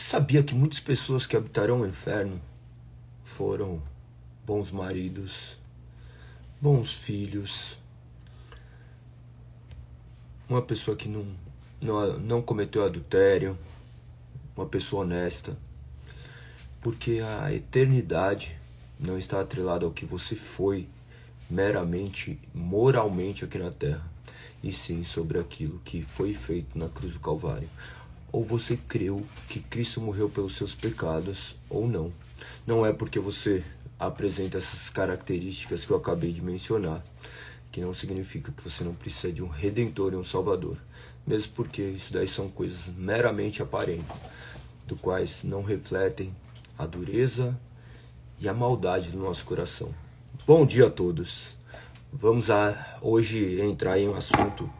sabia que muitas pessoas que habitarão o inferno foram bons maridos, bons filhos, uma pessoa que não cometeu adultério, uma pessoa honesta, porque a eternidade não está atrelada ao que você foi meramente, moralmente aqui na terra, e sim sobre aquilo que foi feito na cruz do Calvário. Ou você creu que Cristo morreu pelos seus pecados, ou não. Não é porque você apresenta essas características que eu acabei de mencionar, que não significa que você não precisa de um Redentor e um Salvador. Mesmo porque isso daí são coisas meramente aparentes, do quais não refletem a dureza e a maldade do nosso coração. Bom dia a todos. Vamos hoje entrar em um assunto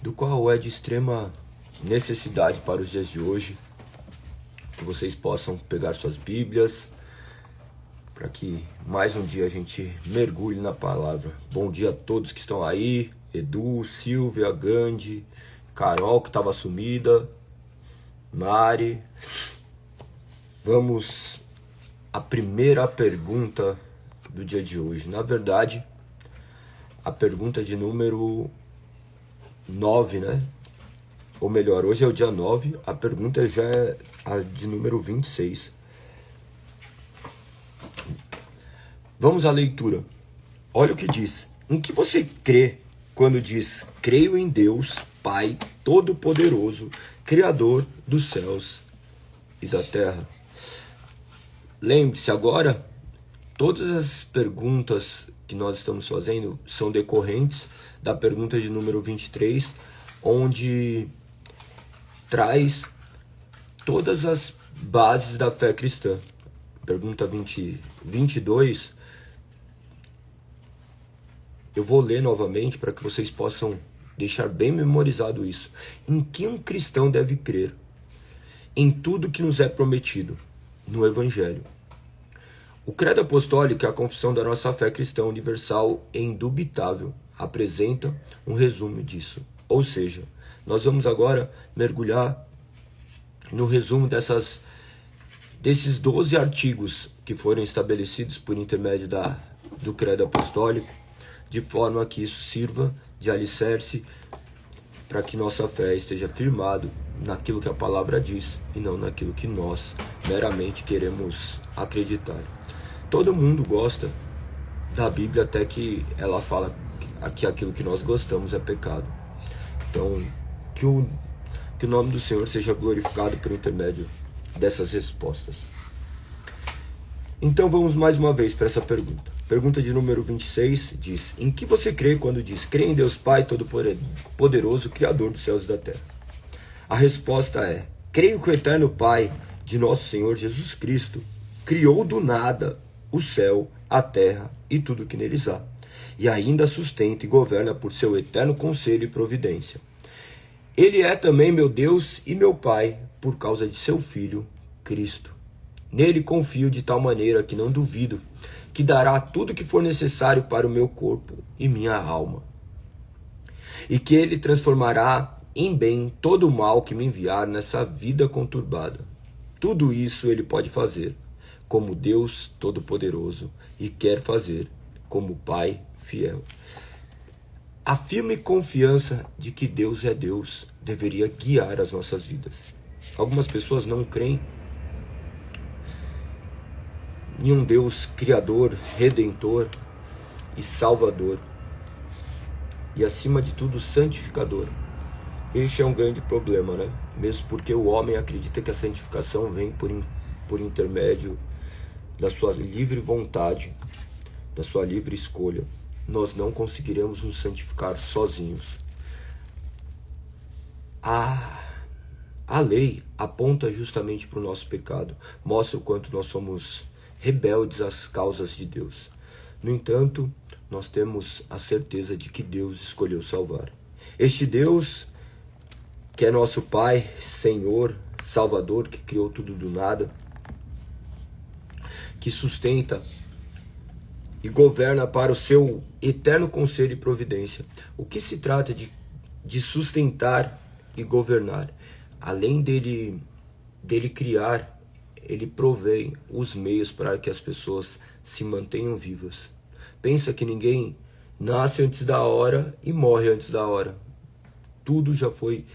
do qual é de extrema necessidade para os dias de hoje. Que vocês possam pegar suas Bíblias, para que mais um dia a gente mergulhe na palavra. Bom dia a todos que estão aí, Edu, Silvia, Gandhi, Carol, que estava sumida, Mari. Vamos à primeira pergunta do dia de hoje. Na verdade, a pergunta de número 9, né? Ou melhor, hoje é o dia 9, a pergunta já é a de número 26. Vamos à leitura. Olha o que diz. Em que você crê quando diz: creio em Deus, Pai Todo-Poderoso, Criador dos céus e da terra? Lembre-se agora, todas as perguntas que nós estamos fazendo são decorrentes da pergunta de número 23, onde traz todas as bases da fé cristã. Pergunta 22, eu vou ler novamente para que vocês possam deixar bem memorizado isso. Em que um cristão deve crer? Em tudo que nos é prometido no Evangelho. O credo apostólico é a confissão da nossa fé cristã universal e indubitável. Apresenta um resumo disso. Ou seja, nós vamos agora mergulhar no resumo desses 12 artigos que foram estabelecidos por intermédio do credo apostólico, de forma que isso sirva de alicerce para que nossa fé esteja firmado naquilo que a palavra diz e não naquilo que nós meramente queremos acreditar. Todo mundo gosta da Bíblia até que ela fala que aquilo que nós gostamos é pecado. Então, que o nome do Senhor seja glorificado por intermédio dessas respostas. Então vamos mais uma vez para essa pergunta. Pergunta de número 26 diz: em que você crê quando diz: crê em Deus Pai Todo-Poderoso, Criador dos céus e da terra? A resposta é: creio que o eterno Pai de nosso Senhor Jesus Cristo criou do nada o céu, a terra e tudo que neles há, e ainda sustenta e governa por seu eterno conselho e providência. Ele é também meu Deus e meu Pai, por causa de seu Filho, Cristo. Nele confio de tal maneira que não duvido que dará tudo que for necessário para o meu corpo e minha alma, e que ele transformará em bem todo o mal que me enviar nessa vida conturbada. Tudo isso ele pode fazer como Deus Todo-Poderoso e quer fazer como Pai fiel. A firme confiança de que Deus é Deus deveria guiar as nossas vidas. Algumas pessoas não creem em um Deus Criador, Redentor e Salvador. E acima de tudo, santificador. Este é um grande problema, né? Mesmo porque o homem acredita que a santificação vem por intermédio da sua livre vontade, da sua livre escolha. Nós não conseguiremos nos santificar sozinhos. A lei aponta justamente para o nosso pecado, mostra o quanto nós somos rebeldes às causas de Deus. No entanto, nós temos a certeza de que Deus escolheu salvar. Este Deus, que é nosso Pai, Senhor, Salvador, que criou tudo do nada, que sustenta e governa para o seu eterno conselho e providência. O que se trata de sustentar e governar? Além dele dele criar, ele provém os meios para que as pessoas se mantenham vivas. Pensa que ninguém nasce antes da hora e morre antes da hora. Tudo já foi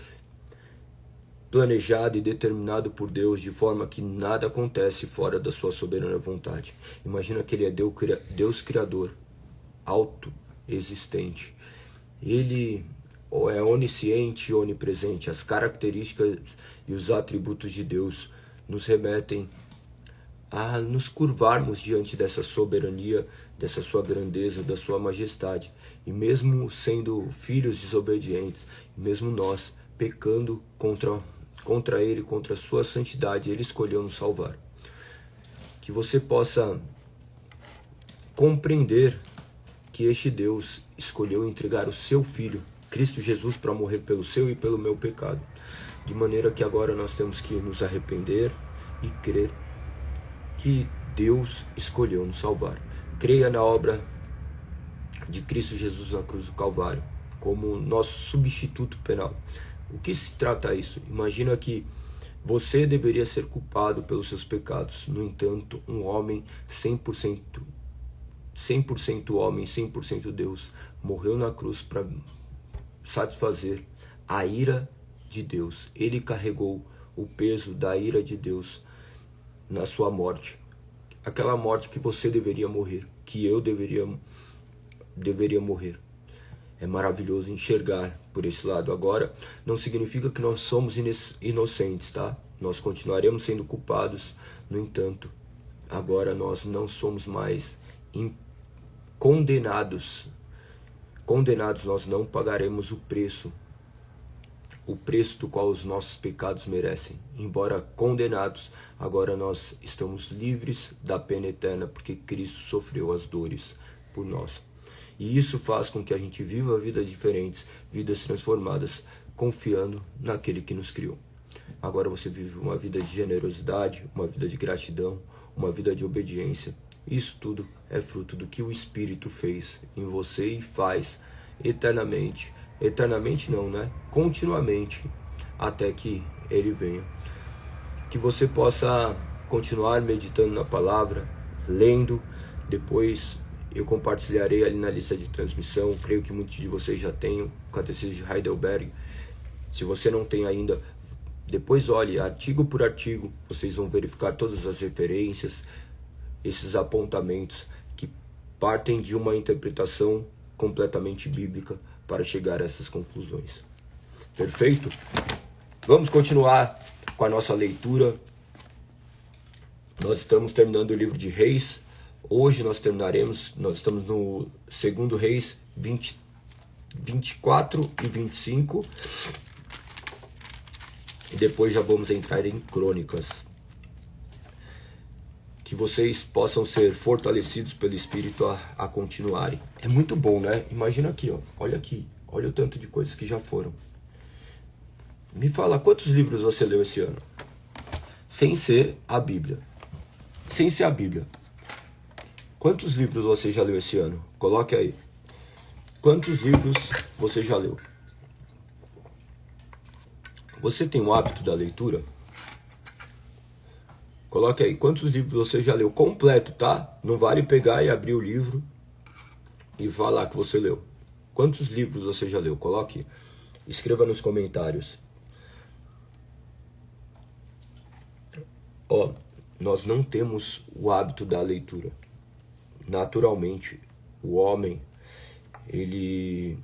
planejado e determinado por Deus, de forma que nada acontece fora da sua soberana vontade. Imagina que ele é Deus Criador, autoexistente. Ele é onisciente e onipresente. As características e os atributos de Deus nos remetem a nos curvarmos diante dessa soberania, dessa sua grandeza, da sua majestade. E mesmo sendo filhos desobedientes, mesmo nós pecando contra Ele, contra a sua santidade, Ele escolheu nos salvar. Que você possa compreender que este Deus escolheu entregar o seu Filho, Cristo Jesus, para morrer pelo seu e pelo meu pecado. De maneira que agora nós temos que nos arrepender e crer que Deus escolheu nos salvar. Creia na obra de Cristo Jesus na cruz do Calvário, como nosso substituto penal. O que se trata isso? Imagina que você deveria ser culpado pelos seus pecados. No entanto, um homem 100% homem, 100% Deus, morreu na cruz para satisfazer a ira de Deus. Ele carregou o peso da ira de Deus na sua morte. Aquela morte que você deveria morrer, que eu deveria morrer. É maravilhoso enxergar por esse lado. Agora, não significa que nós somos inocentes, tá? Nós continuaremos sendo culpados. No entanto, agora nós não somos mais condenados. Condenados, nós não pagaremos o preço do qual os nossos pecados merecem. Embora condenados, agora nós estamos livres da pena eterna, porque Cristo sofreu as dores por nós. E isso faz com que a gente viva vidas diferentes, vidas transformadas, confiando naquele que nos criou. Agora você vive uma vida de generosidade, uma vida de gratidão, uma vida de obediência. Isso tudo é fruto do que o Espírito fez em você e faz eternamente. Eternamente não, né? Continuamente, até que Ele venha. Que você possa continuar meditando na palavra, lendo. Depois eu compartilharei ali na lista de transmissão. Creio que muitos de vocês já têm o Catecismo de Heidelberg. Se você não tem ainda, depois olhe artigo por artigo. Vocês vão verificar todas as referências, esses apontamentos que partem de uma interpretação completamente bíblica para chegar a essas conclusões. Perfeito? Vamos continuar com a nossa leitura. Nós estamos terminando o livro de Reis. Hoje nós estamos no 2 Reis 24 e 25. E depois já vamos entrar em Crônicas. Que vocês possam ser fortalecidos pelo Espírito a continuarem. É muito bom, né? Imagina aqui, ó. Olha aqui. Olha o tanto de coisas que já foram. Me fala, quantos livros você leu esse ano? Sem ser a Bíblia. Sem ser a Bíblia. Quantos livros você já leu esse ano? Coloque aí. Quantos livros você já leu? Você tem o hábito da leitura? Coloque aí. Quantos livros você já leu? Completo, tá? Não vale pegar e abrir o livro e falar que você leu. Quantos livros você já leu? Coloque. Escreva nos comentários. Ó, nós não temos o hábito da leitura. Naturalmente, o homem, ele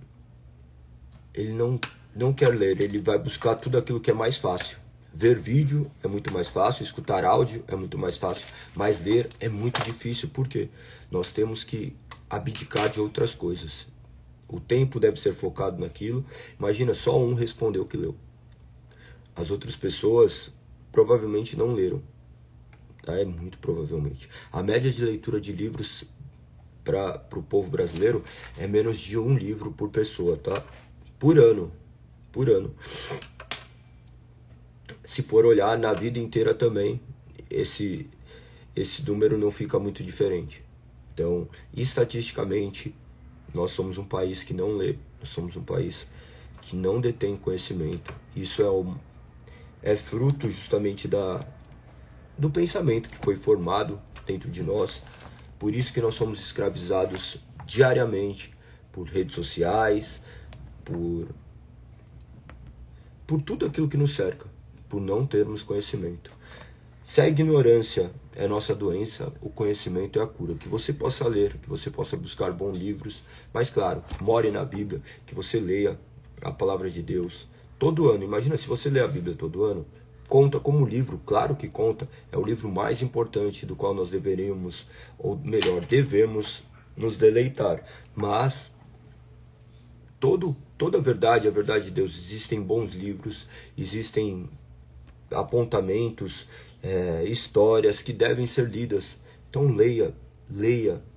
não quer ler, ele vai buscar tudo aquilo que é mais fácil. Ver vídeo é muito mais fácil, escutar áudio é muito mais fácil, mas ler é muito difícil, porque nós temos que abdicar de outras coisas. O tempo deve ser focado naquilo. Imagina, só um respondeu que leu. As outras pessoas provavelmente não leram. Tá? É muito provavelmente. A média de leitura de livros para o povo brasileiro é menos de um livro por pessoa, tá? Por ano. Se for olhar na vida inteira também, esse número não fica muito diferente. Então, estatisticamente, nós somos um país que não lê, nós somos um país que não detém conhecimento. Isso é fruto justamente do pensamento que foi formado dentro de nós. Por isso que nós somos escravizados diariamente por redes sociais, por tudo aquilo que nos cerca, por não termos conhecimento. Se a ignorância é nossa doença, o conhecimento é a cura. Que você possa ler, que você possa buscar bons livros, mas claro, more na Bíblia, que você leia a palavra de Deus todo ano. Imagina se você lê a Bíblia todo ano, conta como livro, claro que conta, é o livro mais importante do qual nós deveríamos, ou melhor, devemos nos deleitar. Mas toda a verdade de Deus, existem bons livros, existem apontamentos, histórias que devem ser lidas. Então leia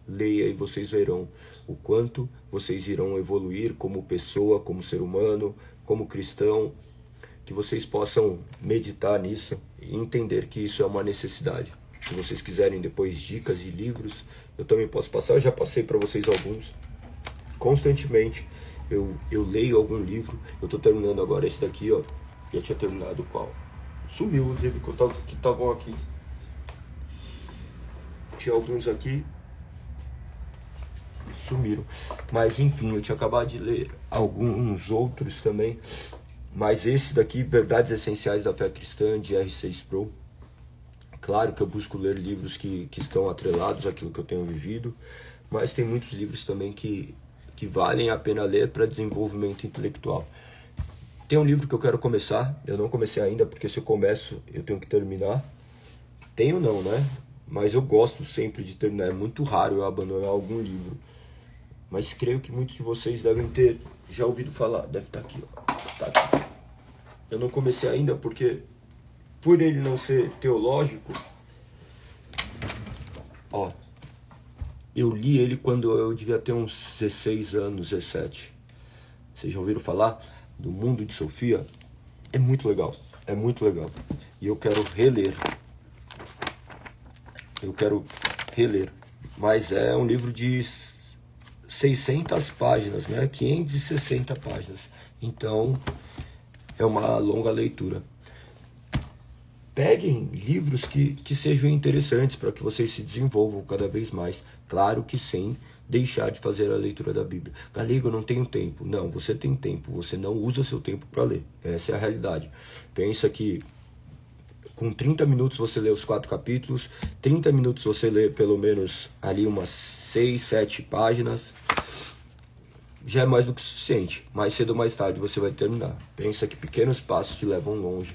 e vocês verão o quanto vocês irão evoluir como pessoa, como ser humano, como cristão, que vocês possam meditar nisso e entender que isso é uma necessidade. Se vocês quiserem depois dicas de livros, eu também posso passar, eu já passei para vocês alguns. Constantemente eu leio algum livro, eu estou terminando agora esse daqui, ó. Já tinha terminado qual? Sumiu os livros que estavam aqui. Tinha alguns aqui, sumiram. Mas enfim, eu tinha acabado de ler alguns outros também. Mas esse daqui, Verdades Essenciais da Fé Cristã, de R.C. Sproul. Claro que eu busco ler livros que estão atrelados àquilo que eu tenho vivido. Mas tem muitos livros também que valem a pena ler para desenvolvimento intelectual. Tem um livro que eu quero começar, eu não comecei ainda, porque se eu começo, eu tenho que terminar. Tenho não, né? Mas eu gosto sempre de terminar, é muito raro eu abandonar algum livro. Mas creio que muitos de vocês devem ter já ouvido falar, deve estar aqui, ó. Tá aqui. Eu não comecei ainda porque, por ele não ser teológico, ó, eu li ele quando eu devia ter uns 16 anos, 17. Vocês já ouviram falar do Mundo de Sofia? É muito legal, é muito legal. E eu quero reler. Mas é um livro de 600 páginas, né? 560 páginas. Então, é uma longa leitura. Peguem livros que sejam interessantes para que vocês se desenvolvam cada vez mais. Claro que sem deixar de fazer a leitura da Bíblia. Galego, eu não tenho tempo. Não, você tem tempo. Você não usa seu tempo para ler. Essa é a realidade. Pensa que com 30 minutos você lê os 4 capítulos. 30 minutos você lê pelo menos ali umas 6, 7 páginas. Já é mais do que suficiente. Mais cedo ou mais tarde você vai terminar. Pensa que pequenos passos te levam longe.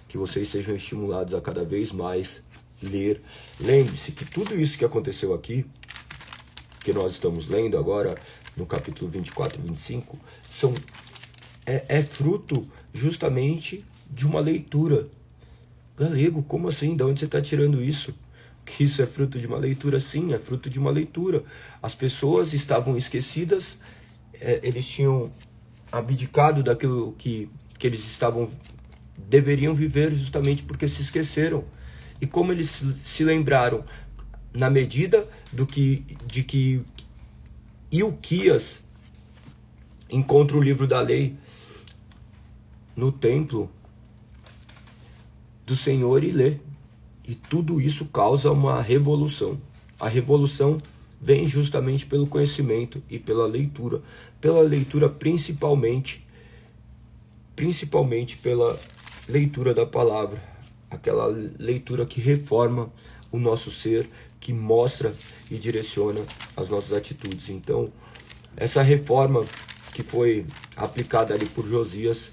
Que vocês sejam estimulados a cada vez mais ler. Lembre-se que tudo isso que aconteceu aqui, que nós estamos lendo agora no capítulo 24 e 25, é fruto justamente de uma leitura. Galego, como assim? De onde você está tirando isso? Que isso é fruto de uma leitura? Sim, é fruto de uma leitura. As pessoas estavam esquecidas, eles tinham abdicado daquilo que eles deveriam viver justamente porque se esqueceram. E como eles se lembraram na medida de que Ilquias encontra o livro da lei no templo do Senhor e lê. E tudo isso causa uma revolução. A revolução vem justamente pelo conhecimento e pela leitura. Pela leitura principalmente pela leitura da palavra. Aquela leitura que reforma o nosso ser, que mostra e direciona as nossas atitudes. Então, essa reforma que foi aplicada ali por Josias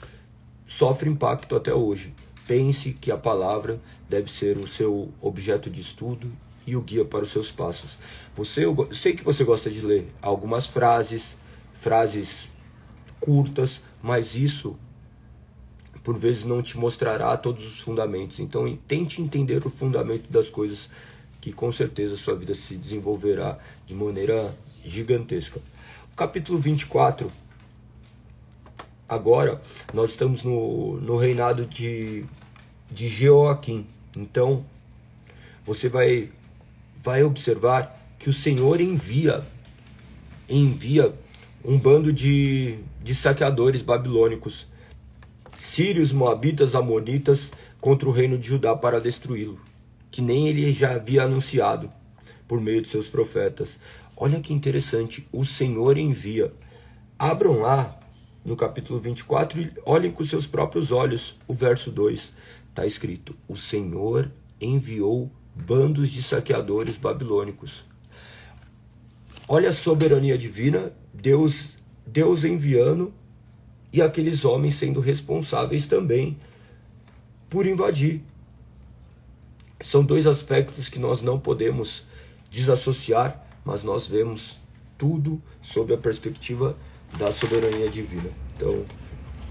sofre impacto até hoje. Pense que a palavra deve ser o seu objeto de estudo e o guia para os seus passos. Eu sei que você gosta de ler algumas frases curtas, mas isso por vezes não te mostrará todos os fundamentos. Então tente entender o fundamento das coisas, que com certeza a sua vida se desenvolverá de maneira gigantesca. O capítulo 24, agora nós estamos no reinado de Jeoaquim. Então você vai observar que o Senhor envia um bando de saqueadores babilônicos sírios, moabitas, amonitas contra o reino de Judá para destruí-lo, que nem ele já havia anunciado por meio de seus profetas. Olha que interessante, o Senhor envia. Abram lá no capítulo 24 e olhem com seus próprios olhos o verso 2. Está escrito: o Senhor enviou bandos de saqueadores babilônicos. Olha a soberania divina, Deus enviando e aqueles homens sendo responsáveis também por invadir. São dois aspectos que nós não podemos desassociar, mas nós vemos tudo sob a perspectiva da soberania divina. Então,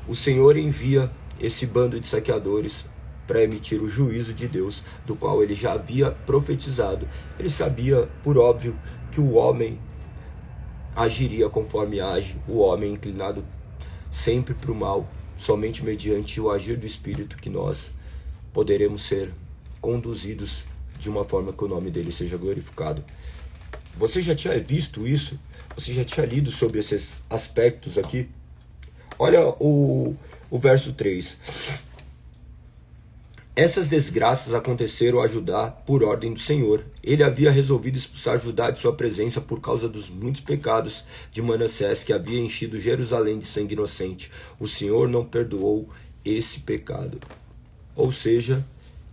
o Senhor envia esse bando de saqueadores para emitir o juízo de Deus, do qual ele já havia profetizado. Ele sabia, por óbvio, que o homem agiria conforme age, o homem inclinado sempre para o mal. Somente mediante o agir do Espírito que nós poderemos ser conduzidos de uma forma que o nome dele seja glorificado. Você já tinha visto isso? Você já tinha lido sobre esses aspectos aqui? Olha o verso 3. Essas desgraças aconteceram a Judá por ordem do Senhor. Ele havia resolvido expulsar Judá de sua presença por causa dos muitos pecados de Manassés, que havia enchido Jerusalém de sangue inocente. O Senhor não perdoou esse pecado. Ou seja,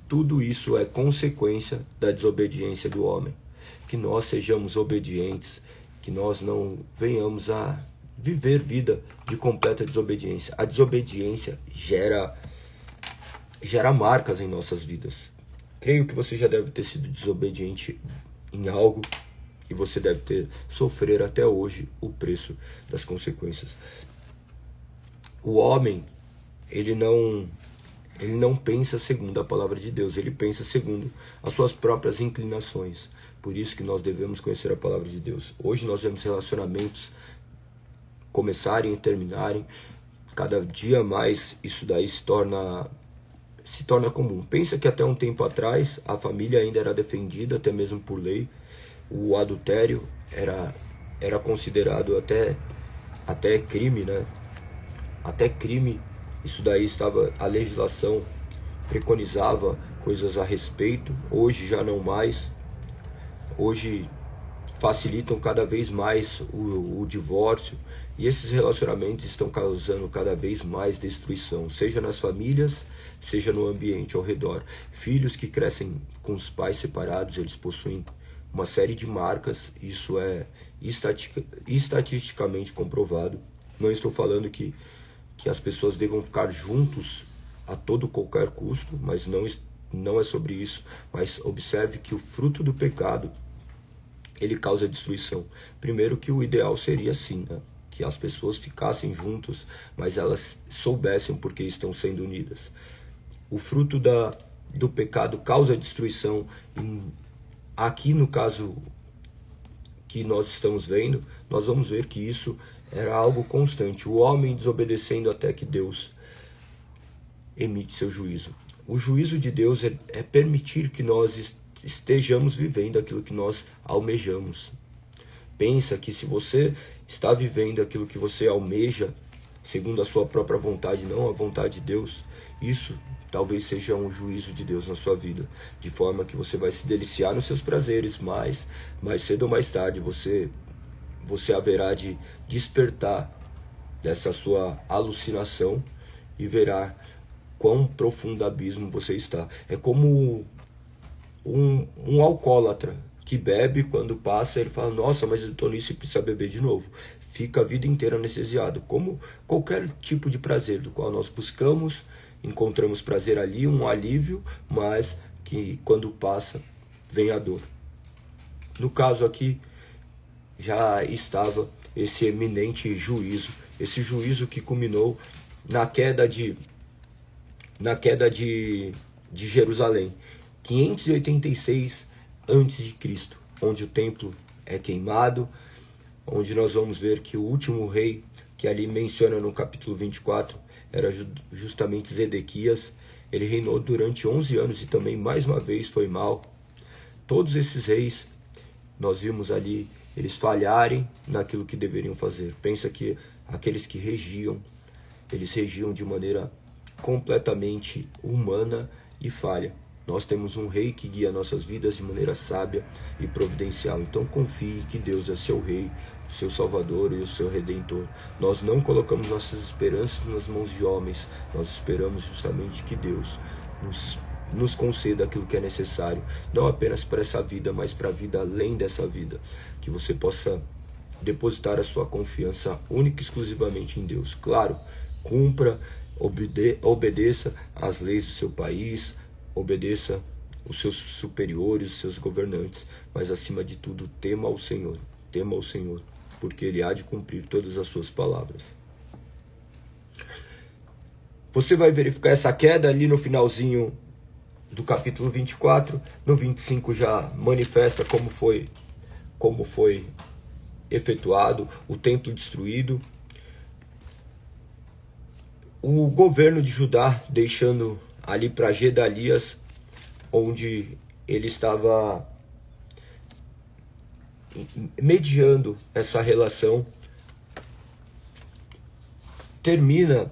tudo isso é consequência da desobediência do homem. Que nós sejamos obedientes, que nós não venhamos a viver vida de completa desobediência. A desobediência gera marcas em nossas vidas. Creio que você já deve ter sido desobediente em algo e você deve sofrer até hoje o preço das consequências. O homem, ele não pensa segundo a palavra de Deus, ele pensa segundo as suas próprias inclinações. Por isso que nós devemos conhecer a palavra de Deus. Hoje nós vemos relacionamentos começarem e terminarem. Cada dia mais isso daí se torna comum. Pensa que até um tempo atrás a família ainda era defendida, até mesmo por lei. O adultério era considerado até crime, né? Até crime. Isso daí a legislação preconizava coisas a respeito. Hoje já não mais. Hoje facilitam cada vez mais o divórcio. E esses relacionamentos estão causando cada vez mais destruição, seja nas famílias, seja no ambiente ao redor. Filhos que crescem com os pais separados, eles possuem uma série de marcas. Isso é estatisticamente comprovado. Não estou falando que as pessoas devam ficar juntos a qualquer custo, mas não é sobre isso. Mas observe que o fruto do pecado, ele causa destruição. Primeiro, que o ideal seria assim, né? Que as pessoas ficassem juntos, mas elas soubessem porque estão sendo unidas. O fruto do pecado causa destruição. Aqui no caso que nós estamos vendo, nós vamos ver que isso era algo constante. O homem desobedecendo até que Deus emite seu juízo. O juízo de Deus é permitir que nós estejamos vivendo aquilo que nós almejamos. Pensa que se você está vivendo aquilo que você almeja, segundo a sua própria vontade, não a vontade de Deus, isso talvez seja um juízo de Deus na sua vida, de forma que você vai se deliciar nos seus prazeres, mas mais cedo ou mais tarde você haverá de despertar dessa sua alucinação e verá quão profundo abismo você está. É como um alcoólatra que bebe, quando passa, ele fala: nossa, mas eu estou nisso e precisa beber de novo. Fica a vida inteira anestesiado. Como qualquer tipo de prazer do qual nós buscamos, encontramos prazer ali, um alívio, mas que quando passa, vem a dor. No caso aqui, já estava esse eminente juízo, esse juízo que culminou na queda de Jerusalém, 586 a.C., onde o templo é queimado, onde nós vamos ver que o último rei que ali menciona no capítulo 24 era justamente Zedequias. Ele reinou durante 11 anos e também mais uma vez foi mal. Todos esses reis, nós vimos ali, eles falharem naquilo que deveriam fazer. Pensa que aqueles que regiam, eles regiam de maneira completamente humana e falha. Nós temos um rei que guia nossas vidas de maneira sábia e providencial. Então confie que Deus é seu rei, o seu salvador e o seu redentor. Nós não colocamos nossas esperanças nas mãos de homens. Nós esperamos justamente que Deus nos conceda aquilo que é necessário, não apenas para essa vida, mas para a vida além dessa vida. Que você possa depositar a sua confiança única e exclusivamente em Deus. Claro, cumpra, obedeça às leis do seu país, obedeça os seus superiores, os seus governantes, mas acima de tudo, tema ao Senhor, porque Ele há de cumprir todas as suas palavras. Você vai verificar essa queda ali no finalzinho do capítulo 24, no 25 já manifesta como foi efetuado, o templo destruído, o governo de Judá deixando ali para Gedalias, onde ele estava mediando essa relação, termina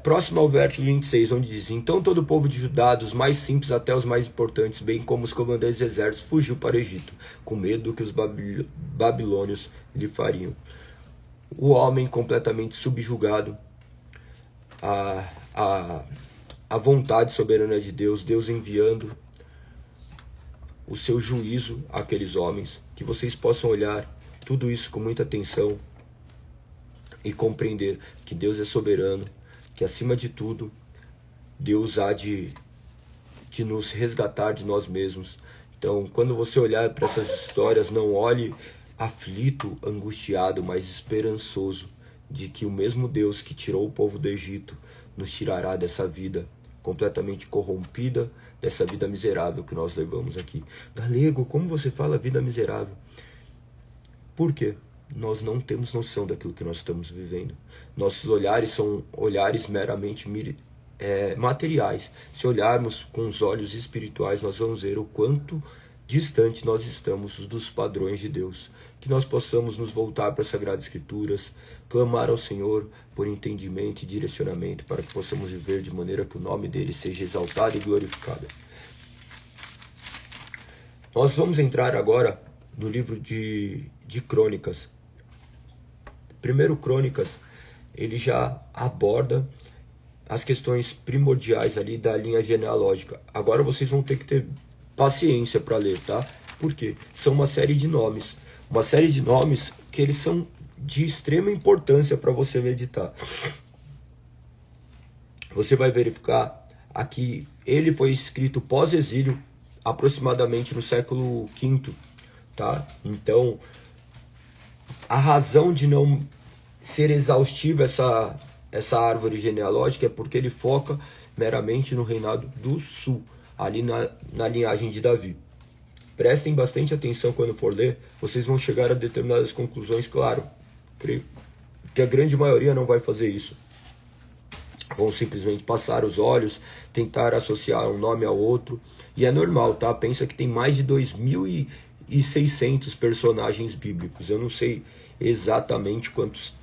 próximo ao verso 26, onde diz: então todo o povo de Judá, dos mais simples até os mais importantes, bem como os comandantes de exércitos, fugiu para o Egito, com medo do que os babilônios lhe fariam. O homem completamente subjugado a vontade soberana de Deus, Deus enviando o seu juízo àqueles homens, que vocês possam olhar tudo isso com muita atenção e compreender que Deus é soberano, que acima de tudo, Deus há de nos resgatar de nós mesmos. Então, quando você olhar para essas histórias, não olhe aflito, angustiado, mas esperançoso de que o mesmo Deus que tirou o povo do Egito nos tirará dessa vida completamente corrompida, dessa vida miserável que nós levamos aqui. Galego, como você fala vida miserável? Por quê? Nós não temos noção daquilo que nós estamos vivendo. Nossos olhares são olhares meramente materiais. Se olharmos com os olhos espirituais, nós vamos ver o quanto distante nós estamos dos padrões de Deus. Que nós possamos nos voltar para as Sagradas Escrituras, clamar ao Senhor por entendimento e direcionamento, para que possamos viver de maneira que o nome dele seja exaltado e glorificado. Nós vamos entrar agora no livro de Crônicas. Primeiro Crônicas, ele já aborda as questões primordiais ali da linha genealógica. Agora vocês vão ter que ter paciência para ler, tá? Porque são uma série de nomes. Uma série de nomes que eles são de extrema importância para você meditar. Você vai verificar aqui, ele foi escrito pós-exílio, aproximadamente no século V, tá? Então, a razão de não ser exaustiva essa árvore genealógica é porque ele foca meramente no reinado do sul, ali na linhagem de Davi. Prestem bastante atenção quando for ler, vocês vão chegar a determinadas conclusões, claro. Creio que a grande maioria não vai fazer isso. Vão simplesmente passar os olhos, tentar associar um nome ao outro. E é normal, tá? Pensa que tem mais de 2.600 personagens bíblicos. Eu não sei exatamente quantos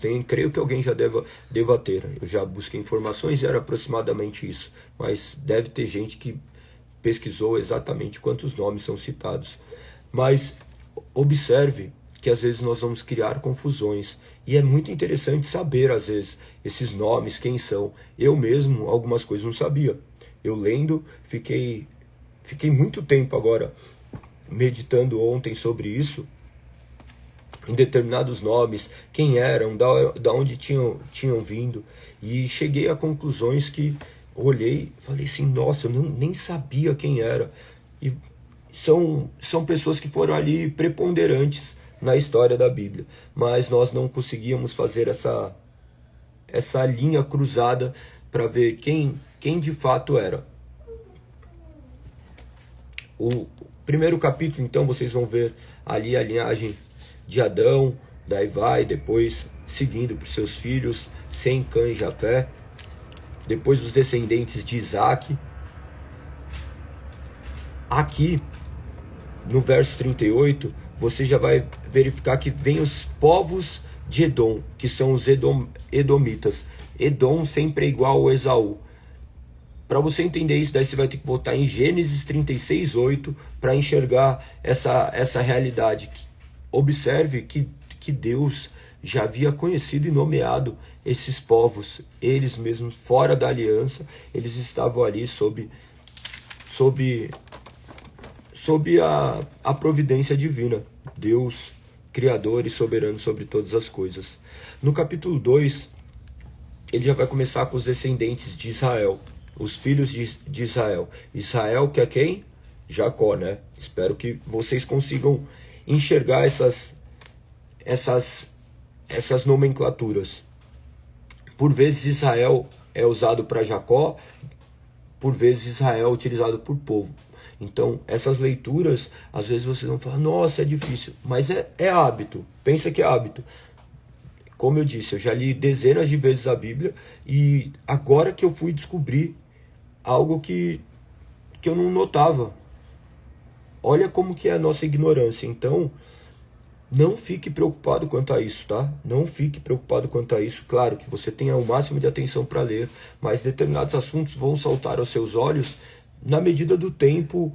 tem. Creio que alguém já deva ter. Eu já busquei informações e era aproximadamente isso. Mas deve ter gente que pesquisou exatamente quantos nomes são citados. Mas observe que às vezes nós vamos criar confusões. E é muito interessante saber, às vezes, esses nomes, quem são. Eu mesmo, algumas coisas não sabia. Eu lendo, fiquei muito tempo agora meditando ontem sobre isso, em determinados nomes, quem eram, da onde tinham vindo. E cheguei a conclusões que olhei, falei assim, nossa, eu nem sabia quem era. E são pessoas que foram ali preponderantes na história da Bíblia, mas nós não conseguíamos fazer essa linha cruzada para ver quem de fato era. O primeiro capítulo, então, vocês vão ver ali a linhagem de Adão, daí vai, depois seguindo para os seus filhos, Sem, Cã e Jafé, depois os descendentes de Isaac. Aqui, no verso 38, você já vai verificar que vem os povos de Edom, que são os edomitas. Edom sempre é igual a Esaú. Para você entender isso, daí você vai ter que voltar em Gênesis 36:8 para enxergar essa realidade. Observe que Deus já havia conhecido e nomeado esses povos, eles mesmos fora da aliança, eles estavam ali sob a providência divina, Deus criador e soberano sobre todas as coisas. No capítulo 2, ele já vai começar com os descendentes de Israel, os filhos de Israel. Israel, que é quem? Jacó, né? Espero que vocês consigam enxergar essas nomenclaturas. Por vezes Israel é usado para Jacó, por vezes Israel é utilizado por povo. Então, essas leituras, às vezes vocês vão falar, nossa, é difícil, mas é hábito, pensa que é hábito. Como eu disse, eu já li dezenas de vezes a Bíblia e agora que eu fui descobrir algo que eu não notava. Olha como que é a nossa ignorância. Então, não fique preocupado quanto a isso, tá? Não fique preocupado quanto a isso. Claro que você tenha o máximo de atenção para ler, mas determinados assuntos vão saltar aos seus olhos na medida do tempo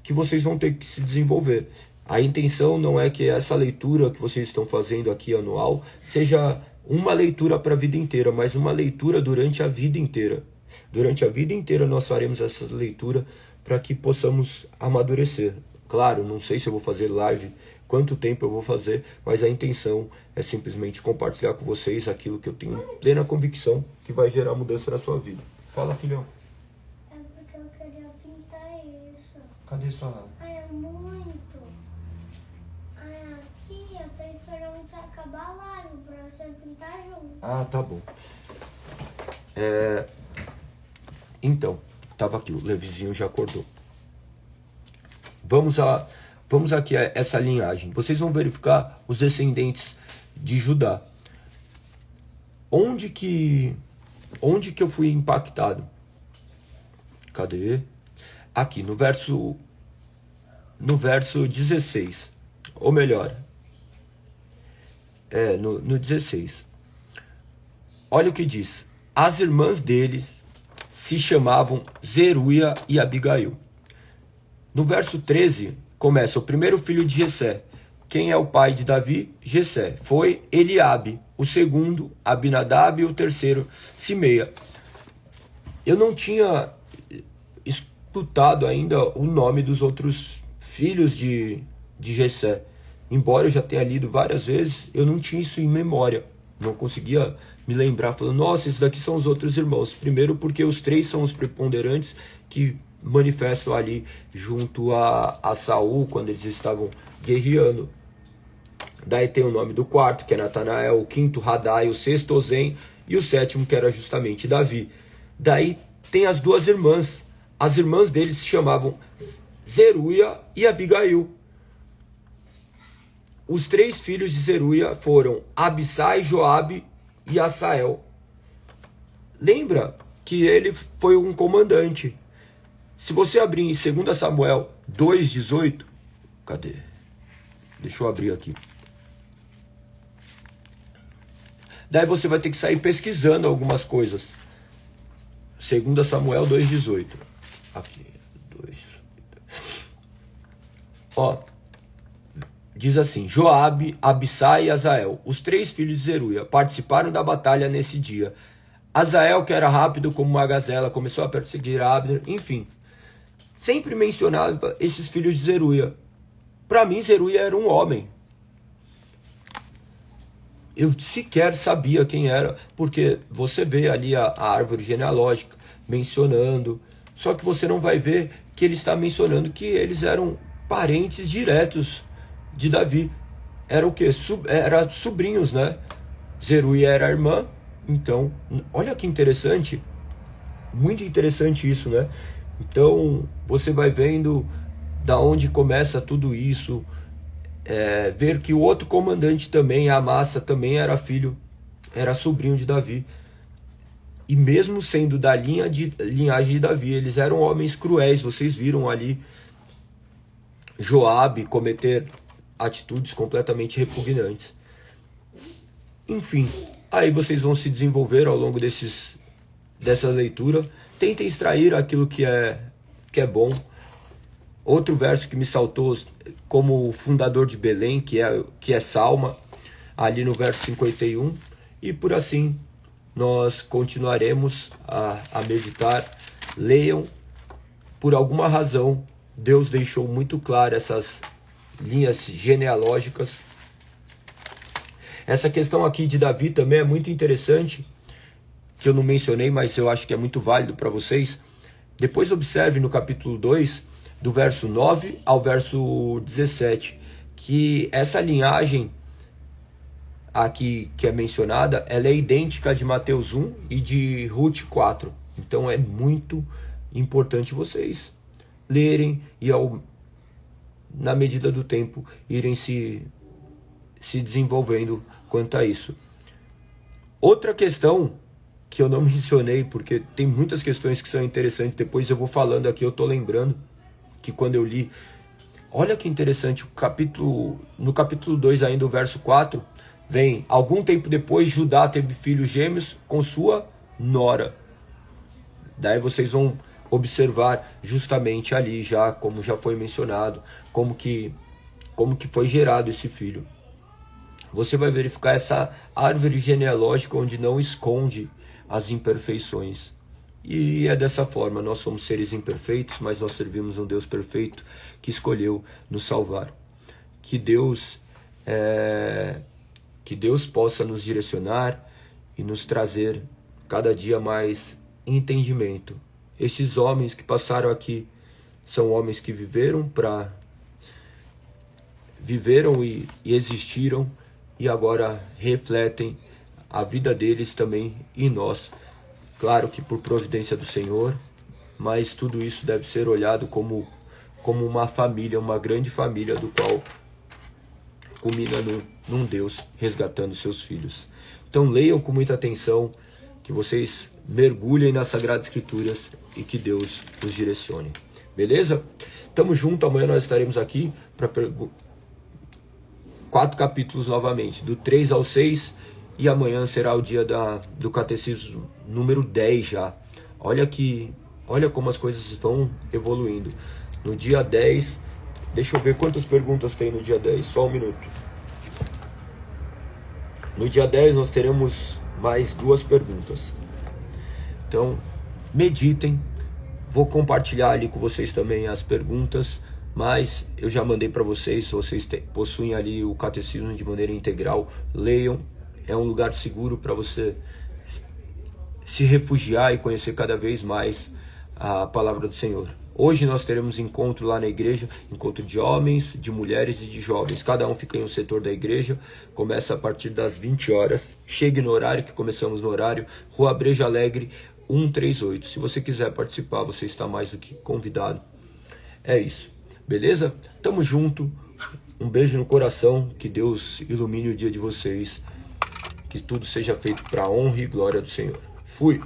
que vocês vão ter que se desenvolver. A intenção não é que essa leitura que vocês estão fazendo aqui anual seja uma leitura para a vida inteira, mas uma leitura durante a vida inteira. Durante a vida inteira nós faremos essa leitura para que possamos amadurecer. Claro, não sei se eu vou fazer live, quanto tempo eu vou fazer, mas a intenção é simplesmente compartilhar com vocês aquilo que eu tenho plena convicção que vai gerar mudança na sua vida. Fala, filhão. É porque eu queria pintar isso. Cadê sua... Ai, é muito. Ai, aqui eu tô esperando você acabar a live pra você pintar junto. Ah, tá bom. Então, tava aqui, o Levizinho já acordou. Vamos aqui a essa linhagem. Vocês vão verificar os descendentes de Judá. Onde que eu fui impactado? Cadê? Aqui, no verso 16. Ou melhor, no 16. Olha o que diz. As irmãs deles se chamavam Zeruia e Abigail. No verso 13, começa o primeiro filho de Jessé. Quem é o pai de Davi? Jessé. Foi Eliabe. O segundo, Abinadab. E o terceiro, Simeia. Eu não tinha escutado ainda o nome dos outros filhos de Jessé. Embora eu já tenha lido várias vezes, eu não tinha isso em memória. Não conseguia me lembrar, falando, nossa, esses daqui são os outros irmãos. Primeiro porque os três são os preponderantes que manifestam ali junto a Saul, quando eles estavam guerreando. Daí tem o nome do quarto, que é Natanael, o quinto Radai, o sexto Ozem, e o sétimo, que era justamente Davi. Daí tem as duas irmãs. As irmãs deles se chamavam Zeruia e Abigail. Os três filhos de Zeruia foram Abissai, Joabe e Asael. Lembra que ele foi um comandante. Se você abrir em 2 Samuel 2,18, cadê? Deixa eu abrir aqui. Daí você vai ter que sair pesquisando algumas coisas. 2 Samuel 2,18. Aqui, 2,18. Ó, diz assim, Joabe, Abissai e Asael, os três filhos de Zeruia, participaram da batalha nesse dia. Asael, que era rápido como uma gazela, começou a perseguir Abner, enfim. Sempre mencionava esses filhos de Zeruia. Para mim, Zeruia era um homem. Eu sequer sabia quem era, porque você vê ali a árvore genealógica mencionando, só que você não vai ver que ele está mencionando que eles eram parentes diretos de Davi. Era o quê? Era sobrinhos, né? Zeruia era a irmã. Então, olha que interessante. Muito interessante isso, né? Então, você vai vendo da onde começa tudo isso. Ver que o outro comandante também, Amasa, também era sobrinho de Davi. E mesmo sendo da linhagem de Davi, eles eram homens cruéis. Vocês viram ali Joabe cometer atitudes completamente repugnantes. Enfim, Aí vocês vão se desenvolver ao longo dessa leitura. Tentem extrair aquilo que é bom. Outro verso que me saltou como fundador de Belém, que é Salma, ali no verso 51. E por assim nós continuaremos a meditar. Leiam. Por alguma razão, Deus deixou muito claro essas linhas genealógicas. Essa questão aqui de Davi também é muito interessante, que eu não mencionei, mas eu acho que é muito válido para vocês. Depois observe no capítulo 2, do verso 9 ao verso 17, que essa linhagem aqui que é mencionada, ela é idêntica a de Mateus 1 e de Ruth 4. Então é muito importante vocês lerem e, na medida do tempo, irem se desenvolvendo quanto a isso. Outra questão que eu não mencionei, porque tem muitas questões que são interessantes, depois eu vou falando aqui, eu tô lembrando que quando eu li, olha que interessante, no capítulo 2 ainda, o verso 4, vem, algum tempo depois, Judá teve filhos gêmeos com sua nora. Daí vocês vão observar justamente ali, já como já foi mencionado, como que foi gerado esse filho. Você vai verificar essa árvore genealógica onde não esconde as imperfeições. E é dessa forma, nós somos seres imperfeitos, mas nós servimos um Deus perfeito que escolheu nos salvar. Que Deus possa nos direcionar e nos trazer cada dia mais entendimento. Esses homens que passaram aqui são homens que viveram e existiram e agora refletem a vida deles também em nós. Claro que por providência do Senhor, mas tudo isso deve ser olhado como uma família, uma grande família, do qual culmina num Deus resgatando seus filhos. Então leiam com muita atenção, que vocês mergulhem nas Sagradas Escrituras e que Deus os direcione. Beleza? Tamo junto, amanhã nós estaremos aqui para 4 capítulos novamente, do 3 ao 6, e amanhã será o dia do Catecismo número 10 já. Olha como as coisas vão evoluindo. No dia 10, deixa eu ver quantas perguntas tem no dia 10, só um minuto. No dia 10 nós teremos mais 2 perguntas. Então, meditem. Vou compartilhar ali com vocês também as perguntas, mas eu já mandei para vocês, se vocês possuem ali o Catecismo de maneira integral, leiam. É um lugar seguro para você se refugiar e conhecer cada vez mais a palavra do Senhor. Hoje nós teremos encontro lá na igreja, encontro de homens, de mulheres e de jovens. Cada um fica em um setor da igreja, começa a partir das 20 horas. Chegue no horário, que começamos no horário, Rua Breja Alegre, 138. Se você quiser participar, você está mais do que convidado. É isso, beleza? Tamo junto, um beijo no coração, que Deus ilumine o dia de vocês, que tudo seja feito para a honra e glória do Senhor. Fui!